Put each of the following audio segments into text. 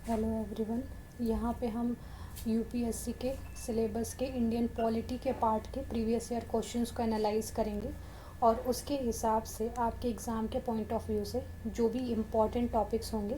Hello everyone. यहाँ पे हम यूपीएससी के सिलेबस के इंडियन पॉलिटी के पार्ट के प्रीवियस ईयर क्वेश्चंस को एनालाइज करेंगे और उसके हिसाब से आपके एग्ज़ाम के पॉइंट ऑफ व्यू से जो भी इम्पॉर्टेंट टॉपिक्स होंगे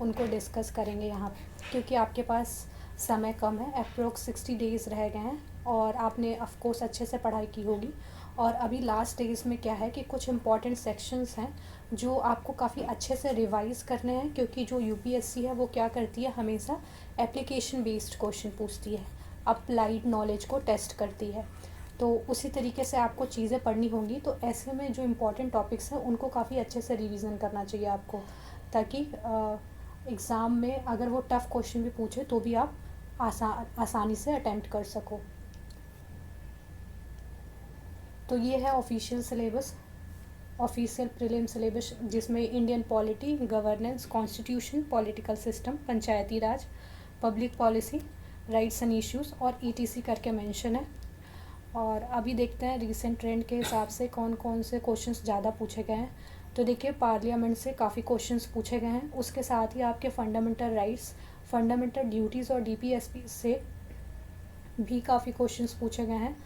उनको डिस्कस करेंगे यहाँ पे, क्योंकि आपके पास समय कम है। अप्रोक्स 60 डेज़ रह गए हैं और आपने ऑफ कोर्स अच्छे से पढ़ाई की होगी। और अभी लास्ट डेज में क्या है कि कुछ इम्पॉर्टेंट सेक्शंस हैं जो आपको काफ़ी अच्छे से रिवाइज करने हैं, क्योंकि जो यूपीएससी है वो क्या करती है, हमेशा एप्लीकेशन बेस्ड क्वेश्चन पूछती है, अप्लाइड नॉलेज को टेस्ट करती है। तो उसी तरीके से आपको चीज़ें पढ़नी होंगी। तो ऐसे में जो इम्पोर्टेंट टॉपिक्स हैं उनको काफ़ी अच्छे से रिवीजन करना चाहिए आपको, ताकि एग्ज़ाम में अगर वो टफ़ क्वेश्चन भी पूछे तो भी आप आसानी से अटैम्प्ट कर सको। तो ये है official syllabus, official prelim syllabus, जिसमें Indian polity, governance, constitution, political system, Panchayati Raj, public policy, rights and issues और ईटीसी करके मेंशन है। और अभी देखते हैं रिसेंट ट्रेंड के हिसाब से कौन कौन से क्वेश्चंस ज़्यादा पूछे गए हैं। तो देखिए, पार्लियामेंट से काफ़ी क्वेश्चंस पूछे गए हैं, उसके साथ ही आपके फंडामेंटल राइट्स, फंडामेंटल ड्यूटीज़ और डीपीएसपी से भी काफ़ी क्वेश्चंस पूछे गए हैं।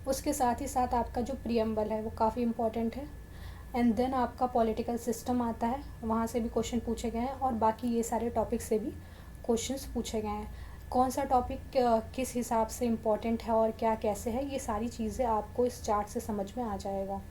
उसके साथ ही साथ आपका जो प्रियम्बल है वो काफ़ी इंपॉर्टेंट है। एंड देन आपका पॉलिटिकल सिस्टम आता है, वहाँ से भी क्वेश्चन पूछे गए हैं और बाकी ये सारे टॉपिक से भी क्वेश्चंस पूछे गए हैं। कौन सा टॉपिक किस हिसाब से इम्पॉर्टेंट है और क्या कैसे है, ये सारी चीज़ें आपको इस चार्ट से समझ में आ जाएगा।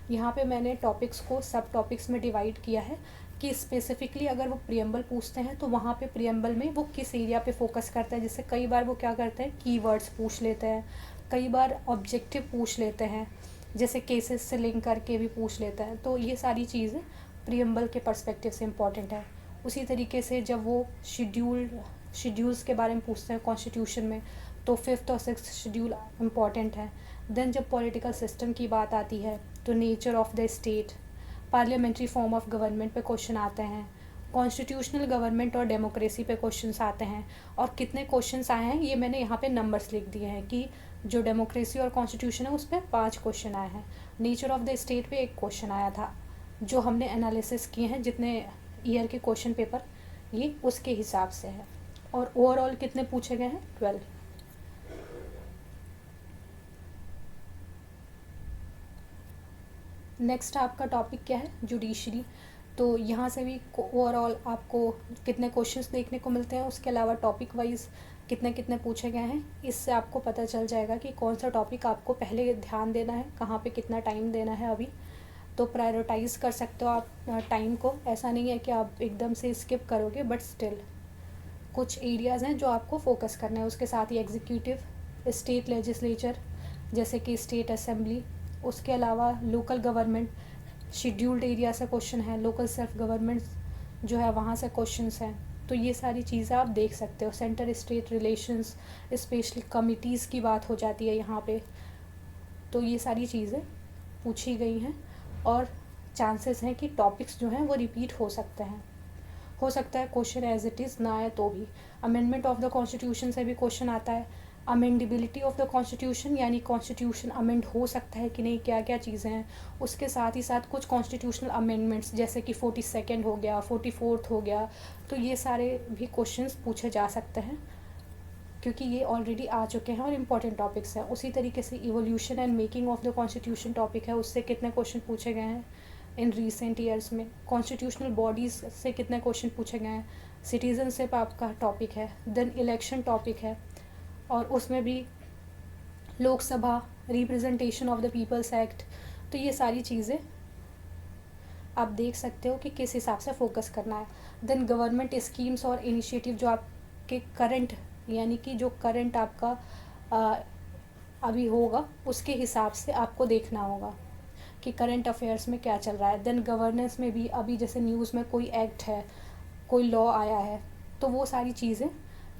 यहाँ पे मैंने टॉपिक्स को सब टॉपिक्स में डिवाइड किया है कि स्पेसिफिकली अगर वो प्रियम्बल पूछते हैं तो वहाँ पे प्रियम्बल में वो किस एरिया पे फोकस करते हैं। जैसे कई बार वो क्या करते हैं, कीवर्ड्स पूछ लेते हैं, कई बार ऑब्जेक्टिव पूछ लेते हैं, जैसे केसेस से लिंक करके भी पूछ लेते हैं। तो ये सारी चीज़ें प्रियम्बल के पर्सपेक्टिव से इम्पॉर्टेंट है। उसी तरीके से जब वो शेड्यूल्स के बारे में पूछते हैं कॉन्स्टिट्यूशन में, तो 5th और 6th शेड्यूल इम्पॉर्टेंट है। देन जब पॉलिटिकल सिस्टम की बात आती है तो nature of the state, parliamentary form of government पे क्वेश्चन आते हैं, कॉन्स्टिट्यूशनल गवर्नमेंट और डेमोक्रेसी पे क्वेश्चंस आते हैं। और कितने क्वेश्चंस आए हैं ये मैंने यहाँ पे नंबर्स लिख दिए हैं कि जो डेमोक्रेसी और कॉन्स्टिट्यूशन है उस पर 5 क्वेश्चन आए हैं, नेचर ऑफ द स्टेट पे 1 क्वेश्चन आया था। जो हमने एनालिसिस किए हैं जितने ईयर के क्वेश्चन पेपर, ये उसके हिसाब से है। और ओवरऑल कितने पूछे गए हैं, 12। नेक्स्ट आपका टॉपिक क्या है, जुडिशरी। तो यहाँ से भी ओवरऑल आपको कितने क्वेश्चंस देखने को मिलते हैं, उसके अलावा टॉपिक वाइज कितने कितने पूछे गए हैं, इससे आपको पता चल जाएगा कि कौन सा टॉपिक आपको पहले ध्यान देना है, कहाँ पे कितना टाइम देना है अभी। तो प्रायोरिटाइज़ कर सकते हो आप टाइम को। ऐसा नहीं है कि आप एकदम से स्किप करोगे, बट स्टिल कुछ एरियाज़ हैं जो आपको फोकस करना है। उसके साथ ही एग्जीक्यूटिव, स्टेट लेजिस्लेचर जैसे कि स्टेट असेंबली, उसके अलावा लोकल गवर्नमेंट, शेड्यूल्ड एरिया से क्वेश्चन है, लोकल सेल्फ गवर्नमेंट जो है वहाँ से क्वेश्चंस हैं। तो ये सारी चीज़ें आप देख सकते हो। Centre state relations, specially committees की बात हो जाती है यहाँ पे। तो ये सारी चीज़ें पूछी गई हैं और चांसेस हैं कि टॉपिक्स जो हैं वो रिपीट हो सकते हैं। हो सकता है क्वेश्चन एज इट इज़ ना आए तो भी। अमेंडमेंट ऑफ द कॉन्स्टिट्यूशन से भी क्वेश्चन आता है। अमेंडेबिलिटी ऑफ द कॉन्स्टिट्यूशन, यानी कॉन्स्टिट्यूशन अमेंड हो सकता है कि नहीं, क्या क्या चीज़ें हैं। उसके साथ ही साथ कुछ कॉन्स्टिट्यूशनल अमेंडमेंट्स जैसे कि 42nd हो गया, 44th हो गया। तो ये सारे भी क्वेश्चंस पूछे जा सकते हैं, क्योंकि ये ऑलरेडी आ चुके हैं और इम्पॉर्टेंट टॉपिक्स हैं। उसी तरीके से evolution and making of the constitution topic है, उससे कितने क्वेश्चन पूछे गए हैं इन रिसेंट ईयर्स में। कॉन्स्टिट्यूशनल बॉडीज़ से कितने क्वेश्चन पूछे गए हैं। सिटीजनशिप आपका टॉपिक है। देन इलेक्शन टॉपिक है और उसमें भी Lok Sabha, representation of the people's act. तो ये सारी चीज़ें आप देख सकते हो कि किस हिसाब से फोकस करना है। देन गवर्नमेंट स्कीम्स और इनिशिएटिव जो आपके करंट, यानी कि जो करंट आपका अभी होगा उसके हिसाब से आपको देखना होगा कि करंट अफेयर्स में क्या चल रहा है। देन गवर्नेंस में भी अभी जैसे न्यूज़ में कोई एक्ट है, कोई लॉ आया है, तो वो सारी चीज़ें,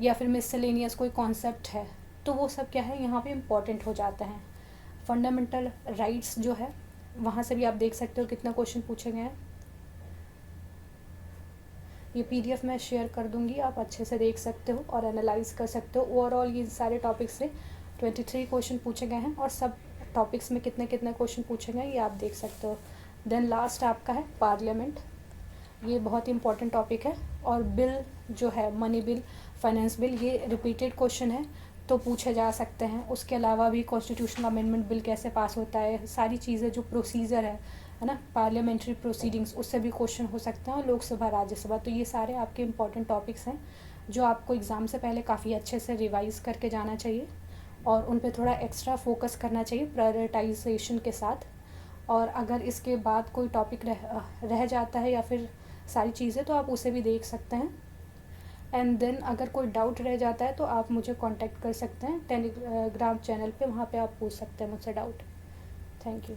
या फिर मिसलेनियस कोई कॉन्सेप्ट है, तो वो सब क्या है यहाँ पे इम्पॉर्टेंट हो जाते हैं। फंडामेंटल राइट्स जो है वहाँ से भी आप देख सकते हो कितना क्वेश्चन पूछे गए हैं। ये पीडीएफ मैं शेयर कर दूँगी, आप अच्छे से देख सकते हो और एनालाइज कर सकते हो। ओवरऑल ये सारे टॉपिक्स से 23 क्वेश्चन पूछे गए हैं और सब टॉपिक्स में कितने कितने क्वेश्चन पूछे गए ये आप देख सकते हो। देन लास्ट आपका है पार्लियामेंट। ये बहुत ही इंपॉर्टेंट टॉपिक है। और बिल जो है, मनी बिल, फाइनेंस बिल, ये रिपीटेड क्वेश्चन है तो पूछे जा सकते हैं। उसके अलावा भी कॉन्स्टिट्यूशनल अमेंडमेंट बिल कैसे पास होता है, सारी चीज़ें जो प्रोसीजर है ना, पार्लियामेंट्री प्रोसीडिंग्स, उससे भी क्वेश्चन हो सकते हैं, और लोकसभा राज्यसभा। तो ये सारे आपके इंपॉर्टेंट टॉपिक्स हैं जो आपको एग्ज़ाम से पहले काफ़ी अच्छे से रिवाइज़ करके जाना चाहिए और उन पे थोड़ा एक्स्ट्रा फोकस करना चाहिए प्रायोरिटाइजेशन के साथ। और अगर इसके बाद कोई टॉपिक रह जाता है या फिर सारी चीज़ें, तो आप उसे भी देख सकते हैं। एंड देन अगर कोई डाउट रह जाता है तो आप मुझे कांटेक्ट कर सकते हैं टेलीग्राम चैनल पे, वहाँ पे आप पूछ सकते हैं मुझसे डाउट। Thank you.